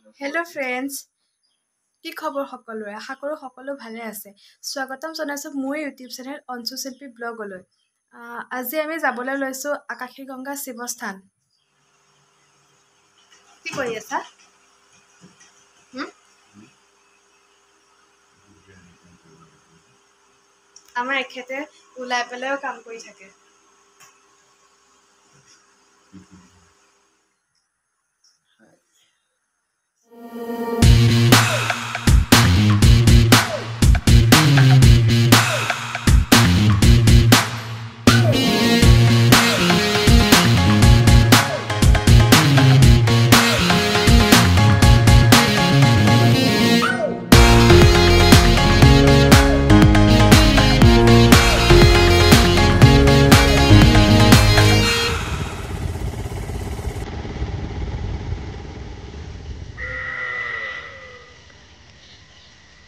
Hello' friends, কি খবৰ সকলোৰে? আশা কৰোঁ সকলো ভালে আছে। স্বাগতম জনাইছোঁ মোৰ ইউটিউব চেনেল অঞ্চু শিল্পী ব্লগলৈ। আজি আমি যাবলৈ লৈছোঁ আকাশীগংগা শিৱস্থান। কি কৰি আছা? আমাৰ এখেতে ওলাই পেলাইও কাম কৰি থাকে।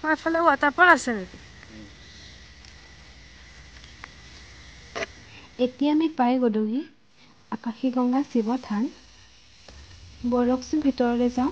এফালে ৱাটাৰফল আছে নেকি? এতিয়া আমি পাই গ'লোহি আকাশীগংগা শিৱথান। ব'লকচোন ভিতৰলৈ যাওঁ।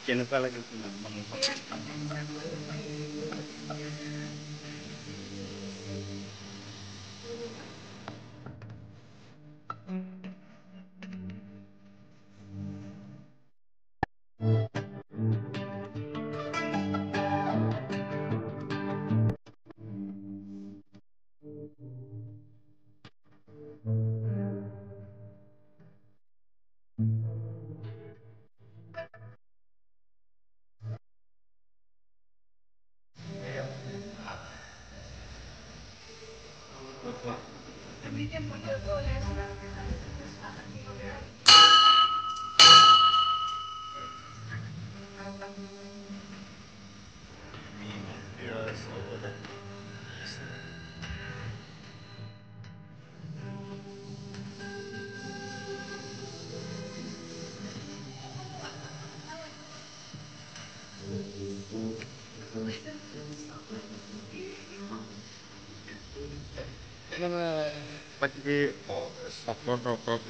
কেনেকুৱা লাগে?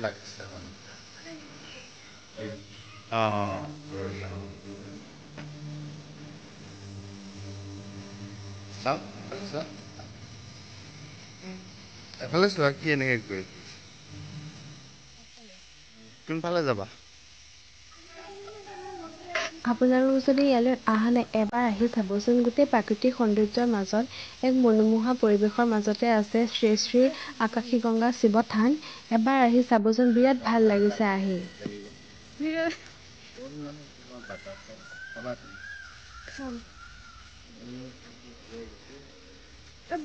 লাগিছে চাওক এফালে চোৱা কি এনেকে গৈ কোনফালে যাবা? আপোনালোক যদি ইয়ালৈ অহা নাই এবাৰ আহি চাবচোন। গোটেই প্ৰাকৃতিক সৌন্দৰ্যৰ মাজত এক মনোমোহা পৰিৱেশৰ মাজতে আছে শ্ৰী শ্ৰী আকাশীগংগা শিৱ থান। এবাৰ আহি চাবচোন, বিৰাট ভাল লাগিছে আহি।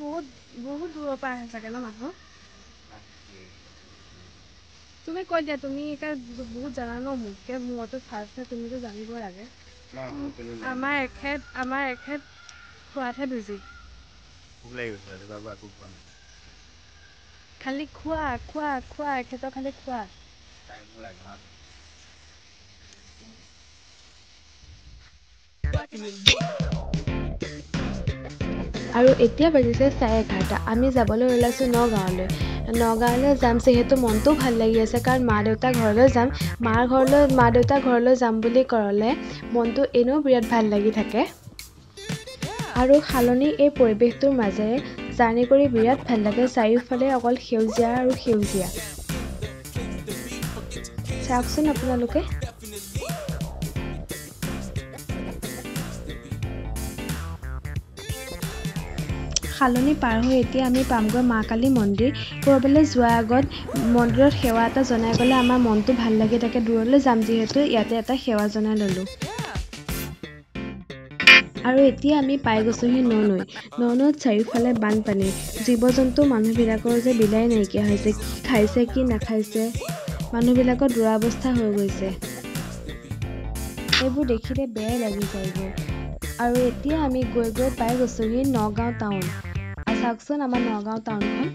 বহুত বহুত দূৰৰ পৰা আহে চাগে ন মানুহ? তুমি কৈ দিয়া, তুমি বহুত জানা ন মোতকে, মইতো ফাৰ্ষ্ট, তুমিতো জানিবই লাগে। আমাৰ এখেত খোৱাতহে বিজি। খালি খোৱা এখেতৰ খালি খোৱা। আৰু এতিয়া বাজিছে 11:30। আমি যাবলৈ ওলাইছোঁ নগাঁৱলৈ যাম যিহেতু মনটোও ভাল লাগি আছে, কাৰণ মা দেউতাৰ ঘৰলৈ যাম বুলি ক'লে মনটো এনেও বিৰাট ভাল লাগি থাকে। আৰু সালনি এই পৰিৱেশটোৰ মাজেৰে জাৰ্ণি কৰি বিৰাট ভাল লাগে। চাৰিওফালে অকল সেউজীয়া আৰু সেউজীয়া। চাওকচোন আপোনালোকে। সালনি পাৰ হৈ এতিয়া আমি পামগৈ মা কালী মন্দিৰ। ক'ৰবালৈ যোৱাৰ আগত মন্দিৰত সেৱা এটা জনাই গ'লে আমাৰ মনটো ভাল লাগি থাকে। দূৰলৈ যাম যিহেতু ইয়াতে এটা সেৱা জনাই ল'লোঁ। আৰু এতিয়া আমি পাই গৈছোঁহি নৈত চাৰিওফালে বানপানী। জীৱ জন্তু মানুহবিলাকৰ যে বিলাই নাইকিয়া হৈছে, কি খাইছে কি নাখাইছে, মানুহবিলাকৰ দুৰৱস্থা হৈ গৈছে। এইবোৰ দেখিলে বেয়াই লাগি যায়গৈ। আৰু এতিয়া আমি গৈ পাই গৈছোঁহি নগাঁও টাউন। চাওকচোন আমাৰ নগাঁও টাউনখন।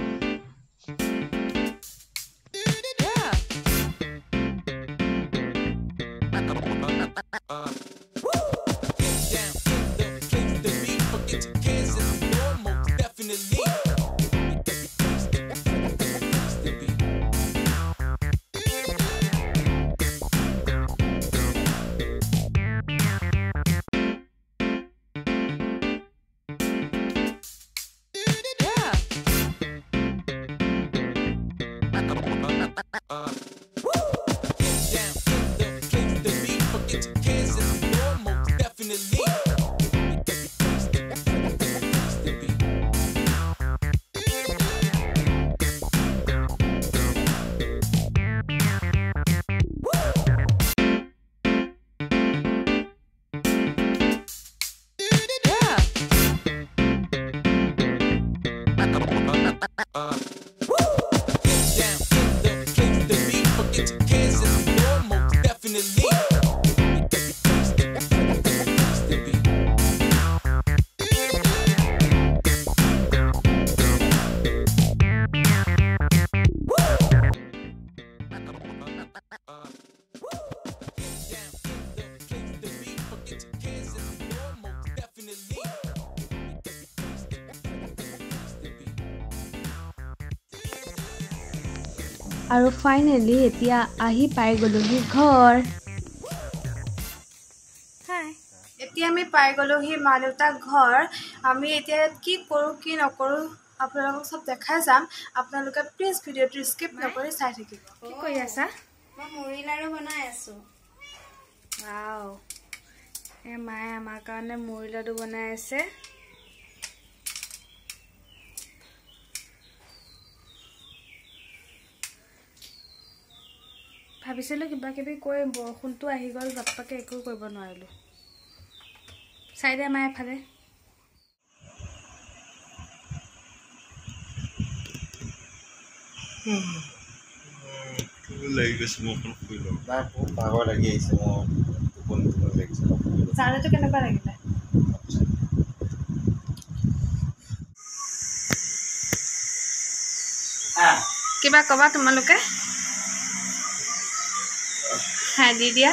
আৰু ফাইনেলি এতিয়া আহি পাই গ'লোহি ঘৰ। এতিয়া আমি পাই গ'লোহি মা দেউতাৰ ঘৰ। আমি এতিয়া কি কৰোঁ কি নকৰোঁ আপোনালোকক চব দেখাই যাম। আপোনালোকে প্লিজ ভিডিঅ'টো স্কিপ নকৰি চাই থাকিব। কি কৰি আছা? মই মুড়ি লাৰু বনাই আছোঁ। ৱাও, মায়ে আমাৰ কাৰণে মুড়ি লাডু বনাই আছে। ভাবিছিলোঁ কিবা কিবি কৈ বৰষুণটো আহি গ'ল, বাপ্পাকে একো কৰিব নোৱাৰিলোঁ। চাই দে মায়ে এফালে। লাগি গৈছে, মই অকণ শুই লওঁ। নাই, বহুত ভাগৰ লাগি আহিছে, মোৰ টোপনি লাগিছে। জাৰ্ণিটো কেনেকুৱা লাগিলে? কিবা ক'বা তোমালোকে? হ্যাঁ দি দিয়া।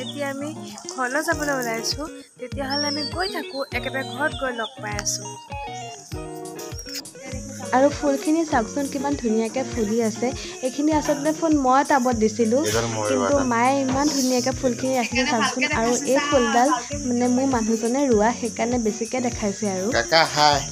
এতিয়া আমি ঘৰলৈ যাবলৈ ওলাইছোঁ। তেতিয়াহ'লে আমি গৈ থাকোঁ, একেবাৰে ঘৰত গৈ লগ পাই আছোঁ। আৰু ফুলখিনি চাওকচোন কিমান ধুনীয়াকৈ ফুলি আছে। এইখিনি আচলতে ফুল মই টাবত দিছিলোঁ, কিন্তু মায়ে ইমান ধুনীয়াকৈ ফুলখিনি ৰাখিছে চাওকচোন। আৰু এই ফুলডাল মানে মোৰ মানুহজনে ৰোৱা, সেইকাৰণে বেছিকৈ দেখাইছে আৰু। কাকা হাই।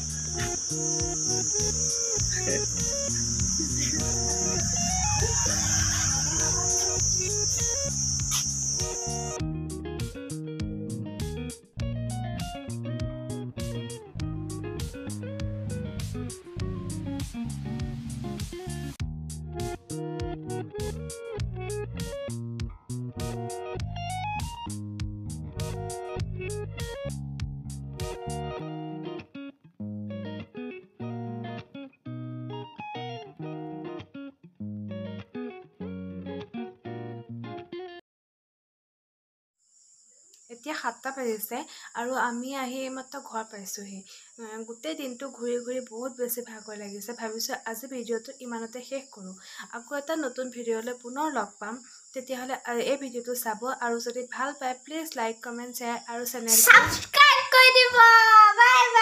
এতিয়া 7টা বাজিছে আৰু আমি আহি এইমাত্ৰ ঘৰ পাইছোঁহি। গোটেই দিনটো ঘূৰি ঘূৰি বহুত বেছি ভাগৰ লাগিছে। ভাবিছোঁ আজি ভিডিঅ'টো ইমানতে শেষ কৰোঁ। আকৌ এটা নতুন ভিডিঅ'লৈ পুনৰ লগ পাম। তেতিয়াহ'লে এই ভিডিঅ'টো চাব, আৰু যদি ভাল পায় প্লিজ লাইক, কমেণ্ট, শ্বেয়াৰ আৰু চেনেলটো সাবস্ক্ৰাইব কৰি দিব। Bye bye.